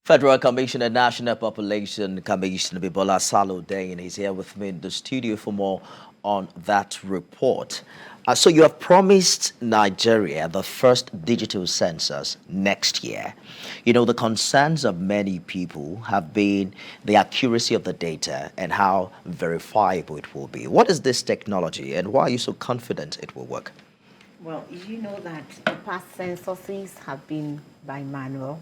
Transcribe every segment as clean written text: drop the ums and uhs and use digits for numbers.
Federal Commissioner, National Population Commissioner Bimbola Salu-Hundeyin is here with me in the studio for more on that report. So you have promised Nigeria the first digital census next year. You know, the concerns of many people have been the accuracy of the data and how verifiable it will be. What is this technology and why are you so confident it will work? Well, you know that the past censuses have been by manual.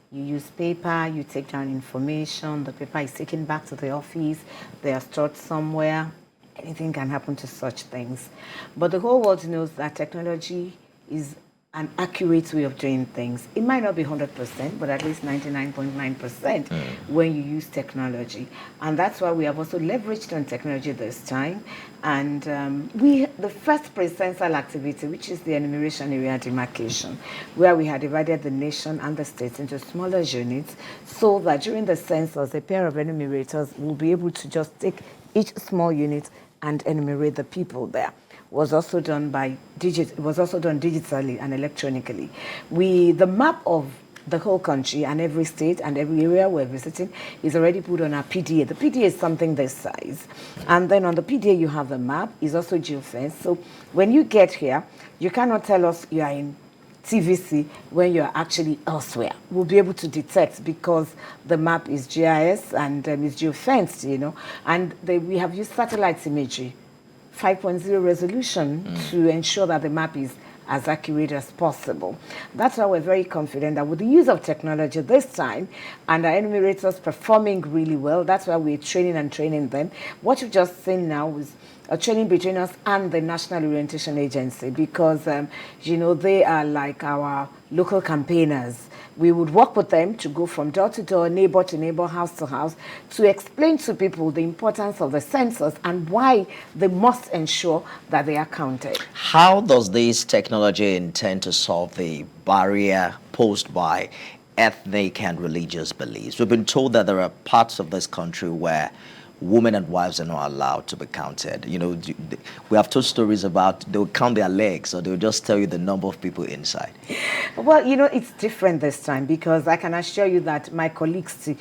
You use paper, you take down information, the paper is taken back to the office, they are stored somewhere. Anything can happen to such things. But the whole world knows that technology is an accurate way of doing things. It might not be 100%, but at least 99.9% when you use technology. And that's why we have also leveraged on technology this time. And the first pre-censal activity, which is the enumeration area demarcation, where we had divided the nation and the states into smaller units, so that during the census, a pair of enumerators will be able to just take each small unit and enumerate the people there. Was also done digitally and electronically. The map of the whole country and every state and every area we're visiting is already put on our PDA. The PDA is something this size. And then on the PDA you have the map, is also geofenced. So when you get here, you cannot tell us you are in TVC when you're actually elsewhere. We'll be able to detect because the map is GIS and is geofenced, you know. And we have used satellite imagery, 5.0 resolution to ensure that the map is as accurate as possible. That's why we're very confident that with the use of technology this time and our enumerators performing really well, that's why we're training them. What you've just seen now is a training between us and the National Orientation Agency because, they are like our local campaigners. We would work with them to go from door to door, neighbor to neighbor, house to house, to explain to people the importance of the census and why they must ensure that they are counted. How does this technology intend to solve the barrier posed by ethnic and religious beliefs? We've been told that there are parts of this country where women and wives are not allowed to be counted. You know, we have told stories about they'll count their legs or they'll just tell you the number of people inside. Well, it's different this time because I can assure you that my colleagues,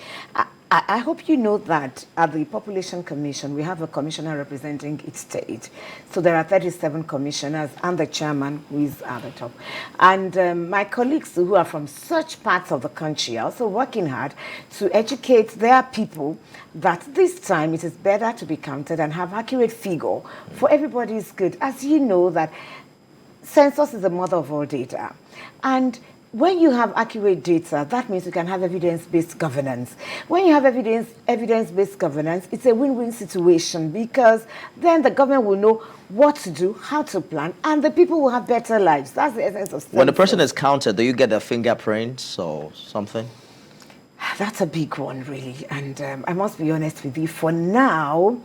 I hope you know that at the Population Commission, we have a commissioner representing each state. So there are 37 commissioners and the chairman who is at the top. And my colleagues who are from such parts of the country are also working hard to educate their people that this time it is better to be counted and have accurate figure for everybody's good. As you know that census is the mother of all data. And when you have accurate data, that means you can have evidence-based governance. When you have evidence-based governance, it's a win-win situation because then the government will know what to do, how to plan, and the people will have better lives. That's the essence of census. When the person is counted, do you get their fingerprints or something? That's a big one, really. And I must be honest with you, for now,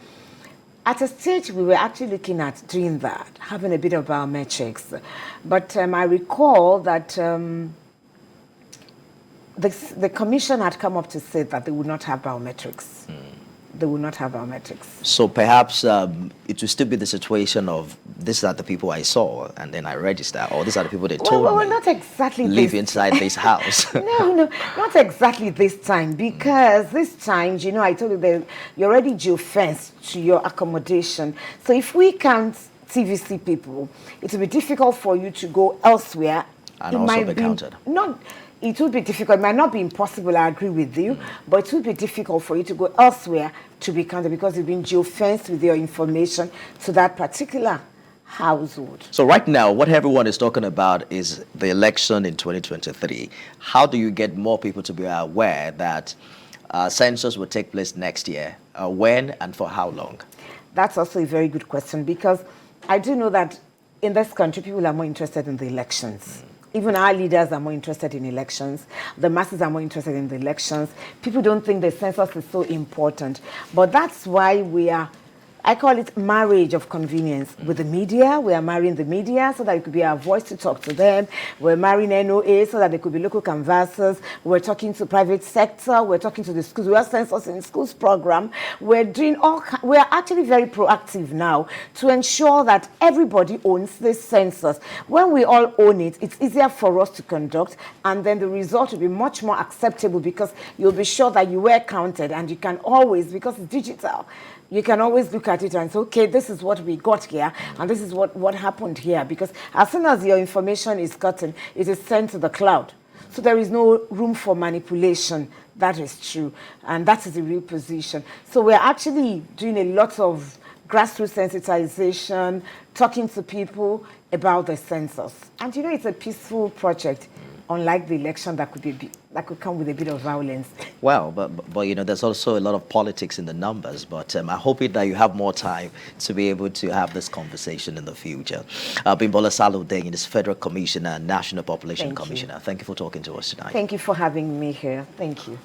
at a stage, we were actually looking at doing that, having a bit of biometrics. But I recall that the commission had come up to say that they would not have biometrics. They will not have biometrics. So perhaps it will still be the situation of these are the people I saw and then I register, or these are the people they told me. Well, not exactly live inside this house. No, not exactly this time because this time, I told you that you're already geofenced to your accommodation. So if we count TVC people, it will be difficult for you to go elsewhere. And also be counted. It would be difficult. It might not be impossible, I agree with you, but it would be difficult for you to go elsewhere to be counted because you've been geofenced with your information to that particular household. So right now, what everyone is talking about is the election in 2023. How do you get more people to be aware that census will take place next year? When and for how long? That's also a very good question because I do know that in this country, people are more interested in the elections. Even our leaders are more interested in elections. The masses are more interested in the elections. People don't think the census is so important. But that's why we are I call it marriage of convenience with the media. We are marrying the media so that it could be our voice to talk to them. We're marrying NOA so that they could be local canvassers. We're talking to private sector. We're talking to the schools. We have Census in Schools program. We're doing we are actually very proactive now to ensure that everybody owns this census. When we all own it, it's easier for us to conduct, and then the result will be much more acceptable because you'll be sure that you were counted, and you can always, because it's digital, you can always look at it and say, okay, this is what we got here, and this is what happened here. Because as soon as your information is gotten, it is sent to the cloud. So there is no room for manipulation. That is true. And that is the real position. So we're actually doing a lot of grassroots sensitization, talking to people about the census. And you know, it's a peaceful project, unlike the election that could come with a bit of violence. Well, but you know, there's also a lot of politics in the numbers. But I hope that you have more time to be able to have this conversation in the future. Bimbola Salu-Hundeyin is Federal Commissioner and National Population Commissioner. Thank you for talking to us tonight. Thank you for having me here. Thank you.